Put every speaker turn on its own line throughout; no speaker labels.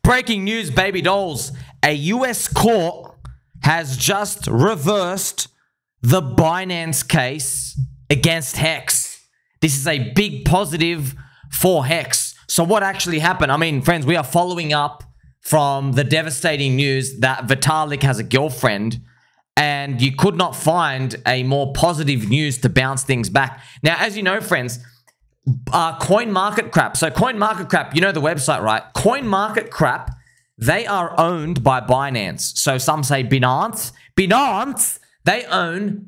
Breaking news, baby dolls. A US court has just reversed the Binance case against HEX. This is a big positive for HEX. So what actually happened? I mean, friends, we are following up from the devastating news that Vitalik has a girlfriend, and you could not find a more positive news to bounce things back. Now, as you know, friends, CoinMarketCrap. So CoinMarketCrap, you know the website, right? CoinMarketCrap, they are owned by Binance. So some say Binance. They own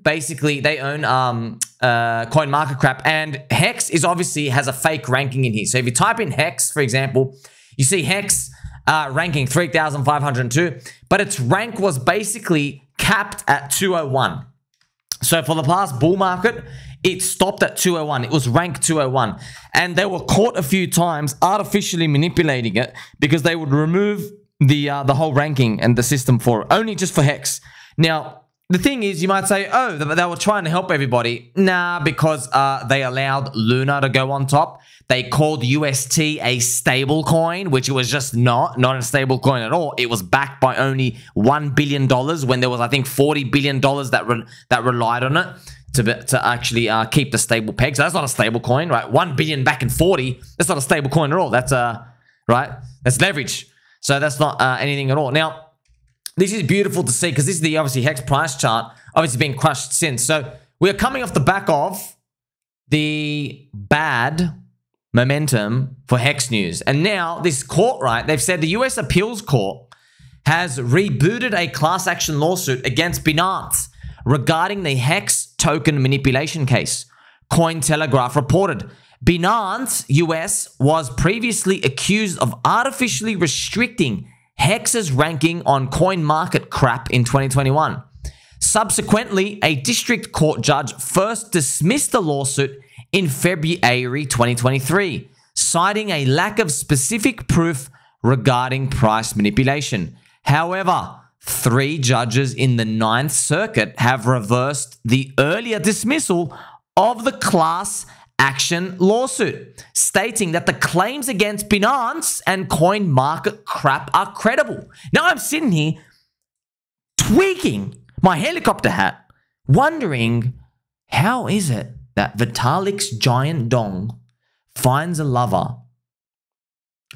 CoinMarketCrap, and HEX is obviously has a fake ranking in here. So if you type in HEX, for example, you see HEX ranking 3,502, but its rank was basically capped at 201. So for the past bull market, it stopped at 201. It was ranked 201. And they were caught a few times artificially manipulating it because they would remove the whole ranking and the system for it, only just for HEX. Now, the thing is, you might say, oh, they were trying to help everybody. Nah, because they allowed Luna to go on top. They called UST a stable coin, which it was just not a stable coin at all. It was backed by only $1 billion when there was, I think, $40 billion that relied on it to actually keep the stable peg. So that's not a stable coin, right? 1 billion back in 40, that's not a stable coin at all. That's right? That's leverage. So that's not anything at all. Now, this is beautiful to see because this is the obviously HEX price chart, obviously been crushed since. So we are coming off the back of the bad momentum for HEX news. And now this court, right, they've said the US Appeals Court has rebooted a class action lawsuit against Binance regarding the HEX token manipulation case. Cointelegraph reported Binance US was previously accused of artificially restricting HEX's ranking on CoinMarketCrap in 2021. Subsequently, a district court judge first dismissed the lawsuit in February 2023, citing a lack of specific proof regarding price manipulation. However, 3 judges in the Ninth Circuit have reversed the earlier dismissal of the class action lawsuit, stating that the claims against Binance and CoinMarketCrap are credible. Now I'm sitting here tweaking my helicopter hat, wondering how is it that Vitalik's giant dong finds a lover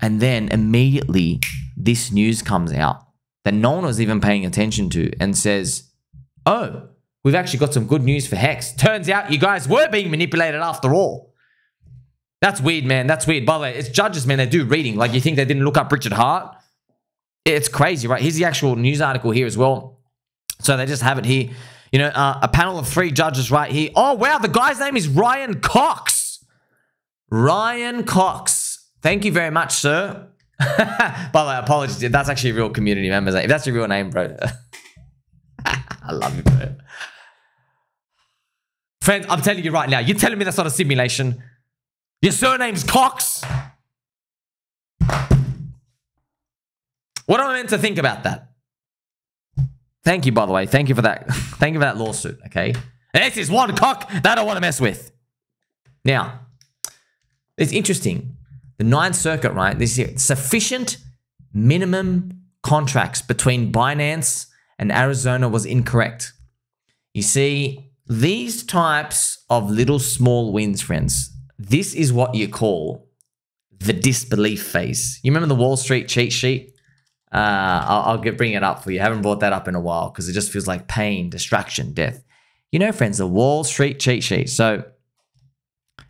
and then immediately this news comes out that no one was even paying attention to and says, oh, we've actually got some good news for HEX. Turns out you guys were being manipulated after all. That's weird, man. That's weird. By the way, it's judges, man. They do reading. Like, you think they didn't look up Richard Hart? It's crazy, right? Here's the actual news article here as well. So they just have it here. You know, a panel of 3 judges right here. Oh, wow. The guy's name is Ryan Cox. Ryan Cox. Thank you very much, sir. By the way, apologies. That's actually a real community member. If that's your real name, bro. I love you, bro. Friends, I'm telling you right now. You're telling me that's not a simulation? Your surname's Cox? What am I meant to think about that? Thank you, by the way. Thank you for that. Thank you for that lawsuit, okay? This is one cock that I don't want to mess with. Now, it's interesting. The Ninth Circuit, right? This year, sufficient minimum contracts between Binance and Arizona was incorrect. You see, these types of little small wins, friends, this is what you call the disbelief phase. You remember the Wall Street cheat sheet? I'll bring it up for you. I haven't brought that up in a while because it just feels like pain, distraction, death. You know, friends, the Wall Street cheat sheet. So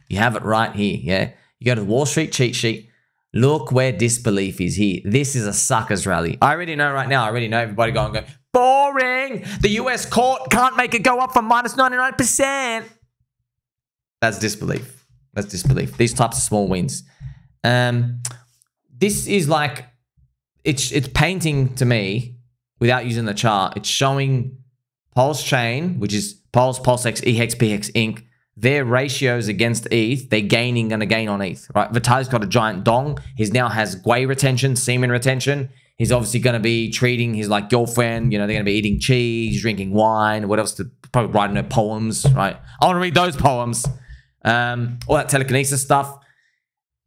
you have it right here, yeah? You go to the Wall Street cheat sheet. Look where disbelief is here. This is a sucker's rally. I already know right now. I already know everybody going, boring. The US court can't make it go up from minus 99%. That's disbelief. That's disbelief. These types of small wins. This is like, it's painting to me, without using the chart, it's showing Pulse Chain, which is Pulse, PulseX, EHEX, PHEX, Inc., their ratios against ETH, they're going to gain on ETH, right? Vitalik's got a giant dong. He now has Gwei retention, semen retention. He's obviously going to be treating his like girlfriend, you know, they're going to be eating cheese, drinking wine, what else? Probably writing her poems, right? I want to read those poems. All that telekinesis stuff.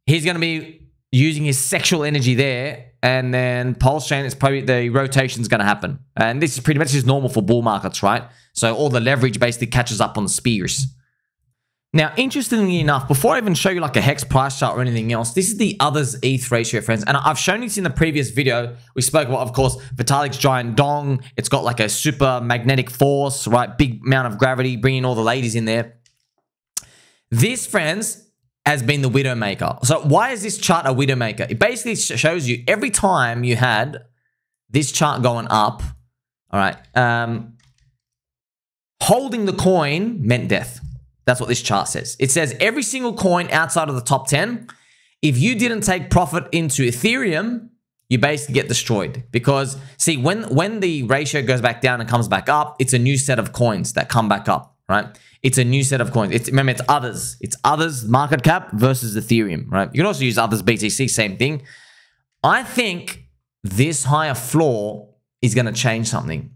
He's going to be using his sexual energy there and then Pulse Chain is probably the rotation is going to happen. And this is pretty much just normal for bull markets, right? So all the leverage basically catches up on the spears. Now, interestingly enough, before I even show you like a HEX price chart or anything else, this is the others ETH ratio, friends. And I've shown this in the previous video. We spoke about, of course, Vitalik's giant dong. It's got like a super magnetic force, right? Big amount of gravity, bringing all the ladies in there. This, friends, has been the Widowmaker. So why is this chart a Widowmaker? It basically shows you every time you had this chart going up, all right, holding the coin meant death. That's what this chart says. It says every single coin outside of the top 10, if you didn't take profit into Ethereum, you basically get destroyed. Because, see, when the ratio goes back down and comes back up, it's a new set of coins that come back up, right? It's a new set of coins. Remember, it's others. It's others market cap versus Ethereum, right? You can also use others BTC, same thing. I think this higher floor is going to change something.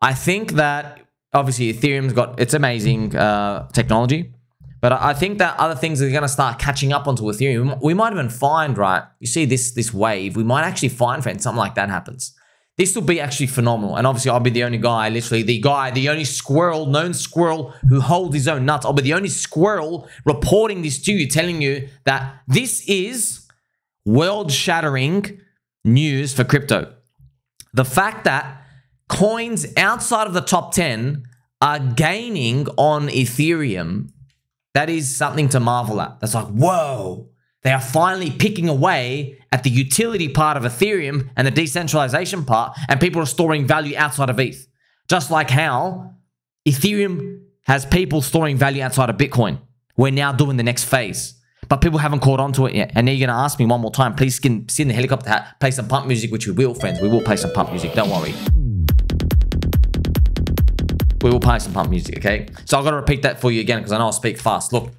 I think that obviously Ethereum's got its amazing technology, but I think that other things are going to start catching up onto Ethereum. We might even find, right? You see this wave. We might actually find, friends, something like that happens. This will be actually phenomenal. And obviously, I'll be the only guy, literally the only squirrel, known squirrel who holds his own nuts. I'll be the only squirrel reporting this to you, telling you that this is world-shattering news for crypto. The fact that coins outside of the top 10 are gaining on Ethereum, that is something to marvel at. That's like, whoa, they are finally picking away at the utility part of Ethereum and the decentralization part, and people are storing value outside of ETH. Just like how Ethereum has people storing value outside of Bitcoin. We're now doing the next phase, but people haven't caught on to it yet. And now you're going to ask me one more time, please sit in the helicopter hat, play some pump music, which we will, friends. We will play some pump music, don't worry. We will play some pump music, okay? So I've got to repeat that for you again because I know I speak fast. Look,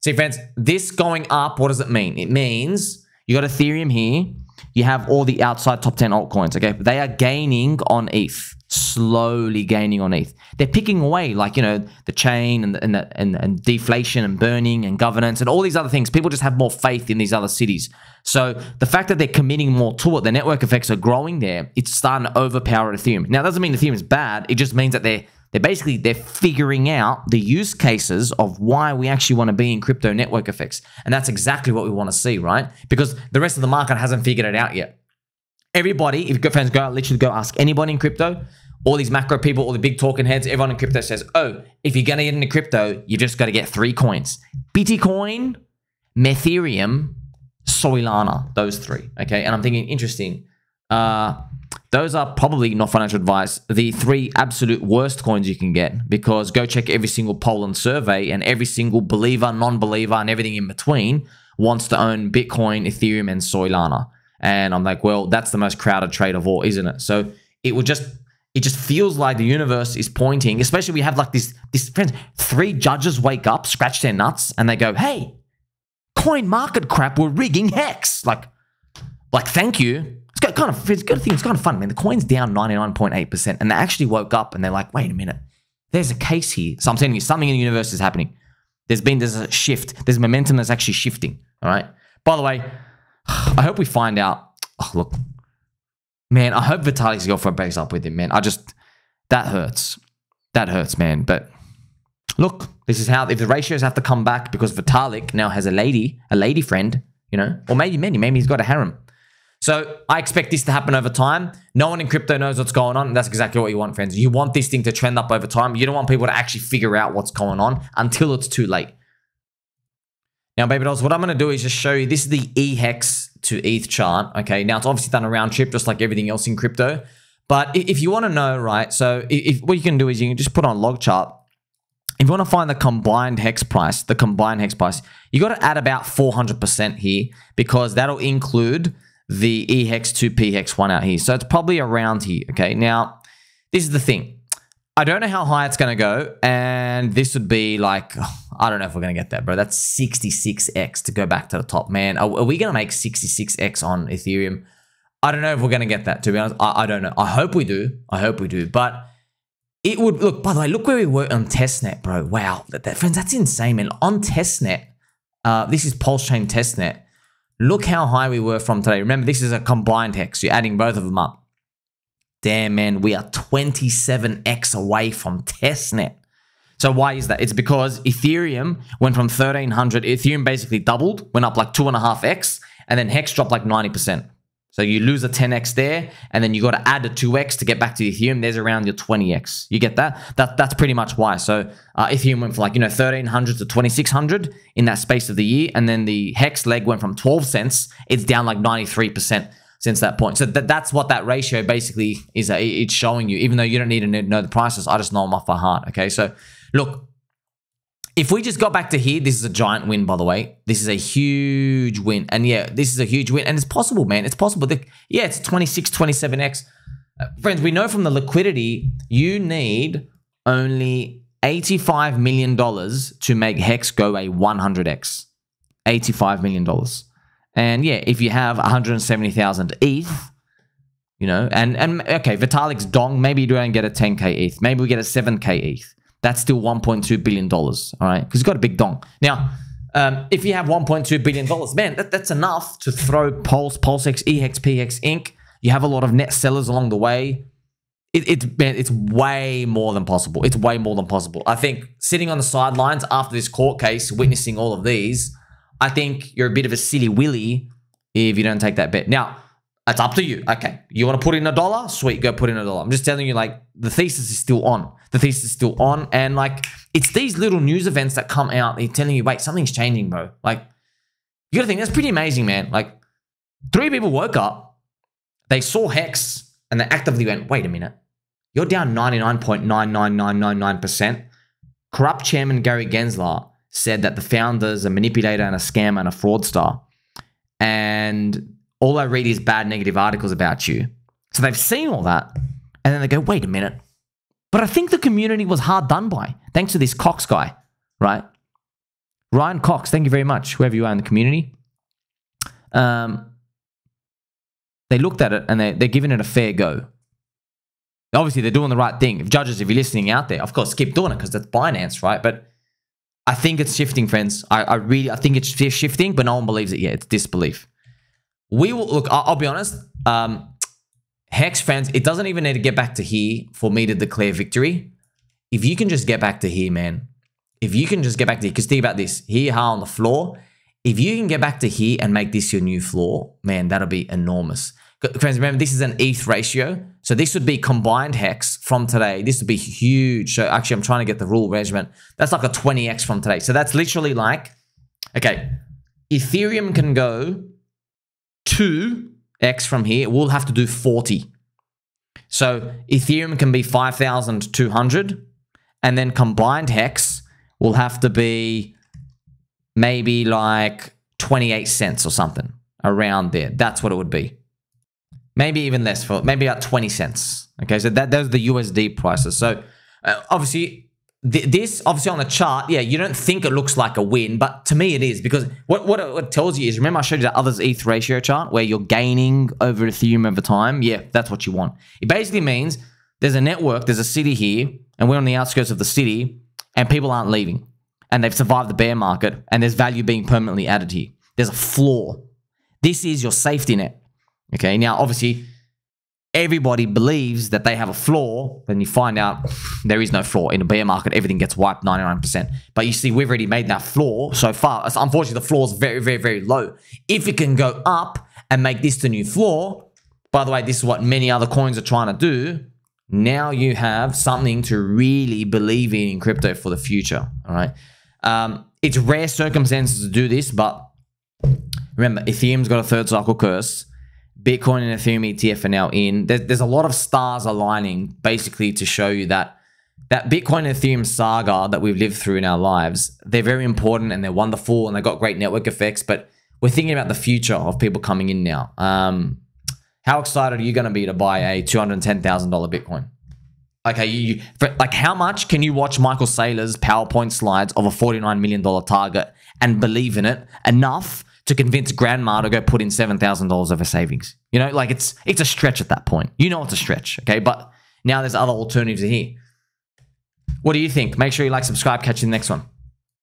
see, friends, this going up, what does it mean? It means you got Ethereum here. You have all the outside top 10 altcoins, okay? They are gaining on ETH, slowly gaining on ETH. They're picking away, like, you know, the chain and deflation and burning and governance and all these other things. People just have more faith in these other cities. So the fact that they're committing more to it, the network effects are growing there. It's starting to overpower Ethereum. Now, that doesn't mean Ethereum is bad. It just means that they're figuring out the use cases of why we actually want to be in crypto network effects. And that's exactly what we want to see, right? Because the rest of the market hasn't figured it out yet. Everybody, if your friends literally go ask anybody in crypto, all these macro people, all the big talking heads, everyone in crypto says, oh, if you're going to get into crypto, you just got to get 3 coins. Bitcoin, Ethereum, Soylana, those 3, okay? And I'm thinking, interesting. Those are probably not financial advice. The 3 absolute worst coins you can get, because go check every single poll and survey, and every single believer, non-believer, and everything in between wants to own Bitcoin, Ethereum, and Soylana. And I'm like, well, that's the most crowded trade of all, isn't it? So it just feels like the universe is pointing, especially we have like this friends, 3 judges wake up, scratch their nuts, and they go, hey, CoinMarketCrap, we're rigging HEX. Like thank you. It's kind of fun, man. The coin's down 99.8%, and they actually woke up and they're like, wait a minute, there's a case here. So I'm telling you, something in the universe is happening. There's a shift. There's momentum that's actually shifting. All right. By the way, I hope we find out. Oh, look, man, I hope Vitalik's girlfriend breaks up with him, man. That hurts. That hurts, man. But look, this is how, if the ratios have to come back because Vitalik now has a lady friend, you know, or maybe he's got a harem. So I expect this to happen over time. No one in crypto knows what's going on. And that's exactly what you want, friends. You want this thing to trend up over time. You don't want people to actually figure out what's going on until it's too late. Now, baby dolls, what I'm going to do is just show you, this is the EHEX to ETH chart. Okay, now it's obviously done a round trip just like everything else in crypto. But if you want to know, right, so what you can do is you can just put on log chart. If you want to find the combined HEX price, you got to add about 400% here, because that'll include the EHEX to PHEX 1 out here. So it's probably around here, okay? Now, this is the thing. I don't know how high it's going to go, and this would be like, I don't know if we're going to get that, bro. That's 66x to go back to the top, man. Are we going to make 66x on Ethereum? I don't know if we're going to get that, to be honest. I don't know. I hope we do. But it would, look, by the way, look where we were on Testnet, bro. Wow. Friends, that's insane, man. On Testnet, this is Pulse Chain Testnet. Look how high we were from today. Remember, this is a combined HEX. You're adding both of them up. Damn, man, we are 27x away from Testnet. So why is that? It's because Ethereum went from 1,300. Ethereum basically doubled, went up like 2.5x, and then HEX dropped like 90%. So you lose a 10x there, and then you got to add a 2x to get back to Ethereum. There's around your 20x. You get that? That's pretty much why. So Ethereum went from like, 1,300 to 2,600 in that space of the year, and then the HEX leg went from 12 cents. It's down like 93% since that point. So that's what that ratio basically is. It's showing you, even though you don't need to know the prices. I just know them off by heart. Okay, so look, if we just got back to here, this is a giant win, by the way. This is a huge win. And yeah, this is a huge win. And it's possible, man. It's possible. Yeah, it's 26, 27x. Friends, we know from the liquidity, you need only $85 million to make HEX go a 100x. $85 million. And yeah, if you have 170,000 ETH, and okay, Vitalik's dong, maybe you don't get a 10K ETH. Maybe we get a 7K ETH. That's still $1.2 billion, all right? Because he's got a big dong. Now, if you have $1.2 billion, man, that's enough to throw Pulse, PulseX, EHEX, PHEX, Inc. You have a lot of net sellers along the way. It's way more than possible. It's way more than possible. I think sitting on the sidelines after this court case, witnessing all of these, I think you're a bit of a silly willy if you don't take that bet. Now, it's up to you. Okay, you want to put in $1? Sweet, go put in $1. I'm just telling you, like, the thesis is still on. The thesis is still on, and like, it's these little news events that come out. They're telling you, wait, something's changing, bro. Like, you gotta think that's pretty amazing, man. Like, 3 people woke up, they saw HEX, and they actively went, wait a minute, you're down 99.99999%. Corrupt chairman Gary Gensler said that the founder's a manipulator and a scammer and a fraudster, and all I read is bad negative articles about you. So they've seen all that, and then they go, wait a minute. But I think the community was hard done by, thanks to this Cox guy, right? Ryan Cox, thank you very much, whoever you are in the community. They looked at it, and they're giving it a fair go. Obviously, they're doing the right thing. If judges, if you're listening out there, of course, keep doing it, because that's Binance, right? But I think it's shifting, friends. I think it's shifting, but no one believes it yet. It's disbelief. We will, look, I'll be honest, HEX fans, it doesn't even need to get back to here for me to declare victory. If you can just get back to here, man. If you can just get back to here, because think about this. Here, on the floor. If you can get back to here and make this your new floor, man, that'll be enormous. Friends, remember, this is an ETH ratio. So this would be combined HEX from today. This would be huge. So actually, I'm trying to get the rule measurement. That's like a 20x from today. So that's literally like, okay, Ethereum can go 2x from here. We'll have to do 40. So Ethereum can be 5,200, and then combined HEX will have to be maybe like 28 cents or something around there. That's what it would be. Maybe even less, for maybe about 20 cents. Okay, so those are the USD prices. So obviously, this obviously on the chart, yeah, you don't think it looks like a win, but to me it is, because what it tells you is, remember I showed you that others ETH ratio chart where you're gaining over Ethereum over time? Yeah, that's what you want. It basically means there's a network, there's a city here, and we're on the outskirts of the city, and people aren't leaving, and they've survived the bear market, and there's value being permanently added here. There's a floor. This is your safety net. Okay, now obviously everybody believes that they have a floor, then you find out there is no floor. In a bear market, everything gets wiped 99%. But you see, we've already made that floor so far. Unfortunately, the floor is very, very, very low. If it can go up and make this the new floor, by the way, this is what many other coins are trying to do. Now you have something to really believe in crypto for the future, all right? It's rare circumstances to do this, but remember, Ethereum's got a third cycle curse. Bitcoin and Ethereum ETF are now in. There's a lot of stars aligning basically to show you that Bitcoin and Ethereum saga that we've lived through in our lives, they're very important and they're wonderful and they've got great network effects, but we're thinking about the future of people coming in now. How excited are you going to be to buy a $210,000 Bitcoin? Okay, like how much can you watch Michael Saylor's PowerPoint slides of a $49 million target and believe in it enough to convince grandma to go put in $7,000 of her savings? You know, like it's a stretch at that point. You know it's a stretch, okay? But now there's other alternatives here. What do you think? Make sure you like, subscribe, catch you in the next one.